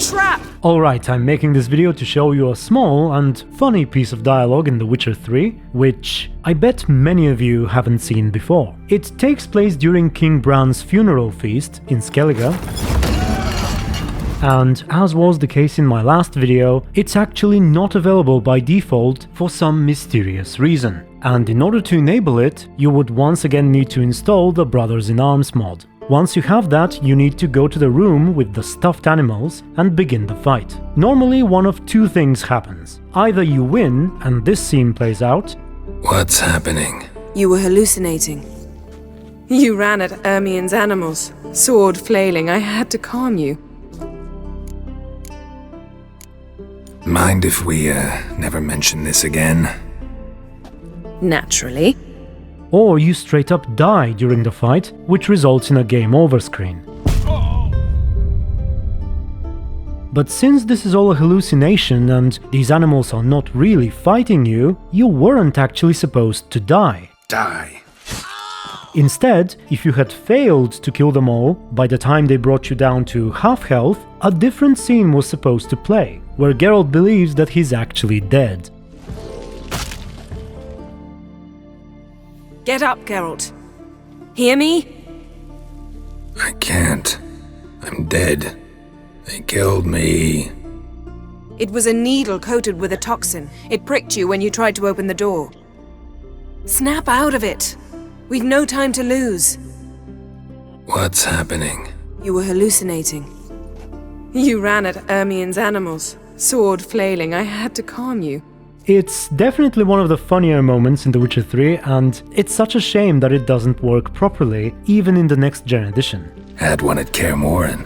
trap! Alright, I'm making this video to show you a small and funny piece of dialogue in The Witcher 3, which I bet many of you haven't seen before. It takes place during King Bran's funeral feast in Skellige, and as was the case in my last video, it's actually not available by default for some mysterious reason. And in order to enable it, you would once again need to install the Brothers in Arms mod. Once you have that, you need to go to the room with the stuffed animals and begin the fight. Normally one of two things happens. Either you win and this scene plays out. What's happening? You were hallucinating. You ran at Ermien's animals, sword flailing. I had to calm you. Mind if we, never mention this again? Naturally. Or you straight up die during the fight, which results in a game over screen. But since this is all a hallucination and these animals are not really fighting you, you weren't actually supposed to die. Die. Instead, if you had failed to kill them all by the time they brought you down to half health, a different scene was supposed to play, where Geralt believes that he's actually dead. Get up, Geralt. Hear me? I can't. I'm dead. They killed me. It was a needle coated with a toxin. It pricked you when you tried to open the door. Snap out of it. We've no time to lose. What's happening? You were hallucinating. You ran at Ermien's animals, sword flailing. I had to calm you. It's definitely one of the funnier moments in The Witcher 3, and it's such a shame that it doesn't work properly, even in the next-gen edition. Had one at Kaer Morhen.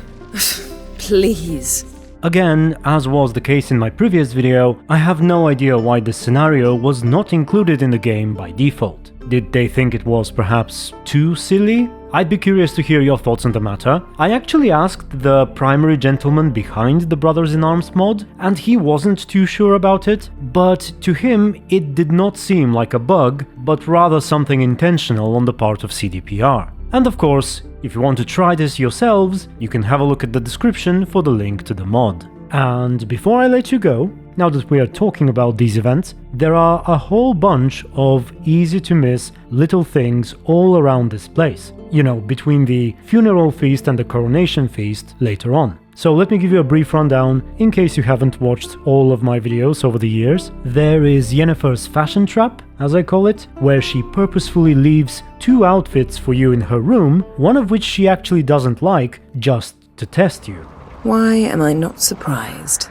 Please. Again, as was the case in my previous video, I have no idea why this scenario was not included in the game by default. Did they think it was perhaps too silly? I'd be curious to hear your thoughts on the matter. I actually asked the primary gentleman behind the Brothers in Arms mod, and he wasn't too sure about it, but to him it did not seem like a bug, but rather something intentional on the part of CDPR. And of course, if you want to try this yourselves, you can have a look at the description for the link to the mod. And before I let you go, now that we are talking about these events, there are a whole bunch of easy to miss little things all around this place. You know, between the funeral feast and the coronation feast later on. So let me give you a brief rundown in case you haven't watched all of my videos over the years. There is Yennefer's fashion trap, as I call it, where she purposefully leaves two outfits for you in her room, one of which she actually doesn't like, just to test you. Why am I not surprised?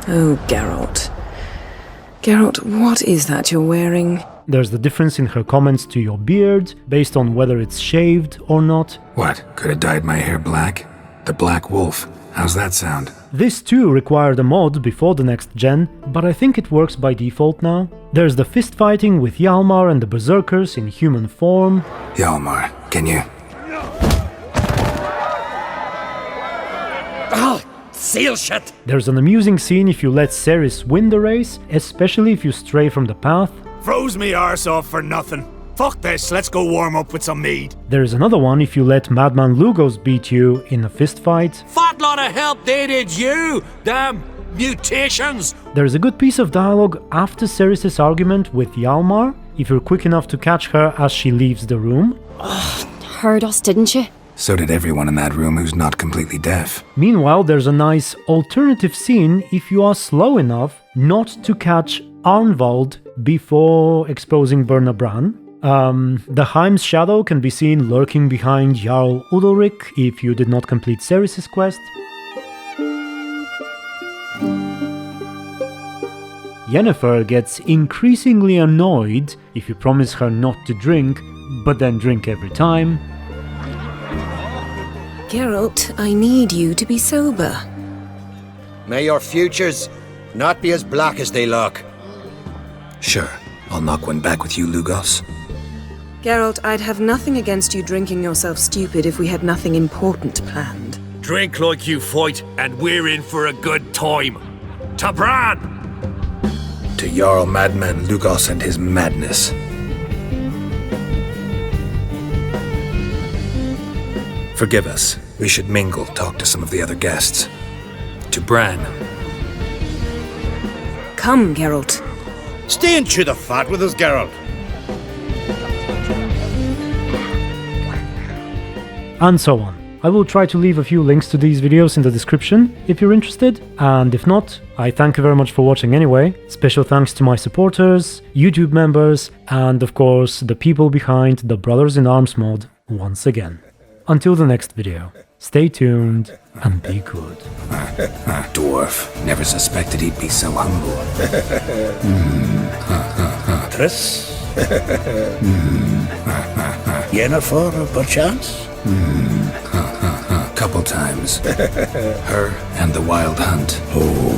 Oh, Geralt. Geralt, what is that you're wearing? There's the difference in her comments to your beard, based on whether it's shaved or not. What? Could have dyed my hair black? The Black Wolf. How's that sound? This too required a mod before the next gen, but I think it works by default now. There's the fist fighting with Hjalmar and the Berserkers in human form. Hjalmar, can you? Oh, seal shit! There's an amusing scene if you let Triss win the race, especially if you stray from the path. Froze me arse off for nothing. Fuck this, let's go warm up with some mead. There's another one if you let Madman Lugos beat you in a fist fight. Fat lot of help they did you, damn mutations. There's a good piece of dialogue after Cerys' argument with Hjalmar, if you're quick enough to catch her as she leaves the room. Heard us, didn't you? So did everyone in that room who's not completely deaf. Meanwhile, there's a nice alternative scene if you are slow enough not to catch Arnvald before exposing Berna Bran. The Heim's shadow can be seen lurking behind Jarl Udalric if you did not complete Cerys' quest. Yennefer gets increasingly annoyed if you promise her not to drink, but then drink every time. Geralt, I need you to be sober. May your futures not be as black as they look. Sure, I'll knock one back with you, Lugos. Geralt, I'd have nothing against you drinking yourself stupid if we had nothing important planned. Drink like you fight, and we're in for a good time. To Bran! To Jarl Madman Lugos and his madness. Forgive us. We should mingle, talk to some of the other guests. to Bran. Come, Geralt. Stay and chew the fat with us, Geralt. And so on. I will try to leave a few links to these videos in the description if you're interested, and if not, I thank you very much for watching anyway. Special thanks to my supporters, YouTube members, and of course the people behind the Brothers in Arms mod once again. Until the next video, stay tuned and be good. Dwarf. Never suspected he'd be so humble. Triss? Yennefer, perchance? Couple times. Her and the Wild Hunt. Oh.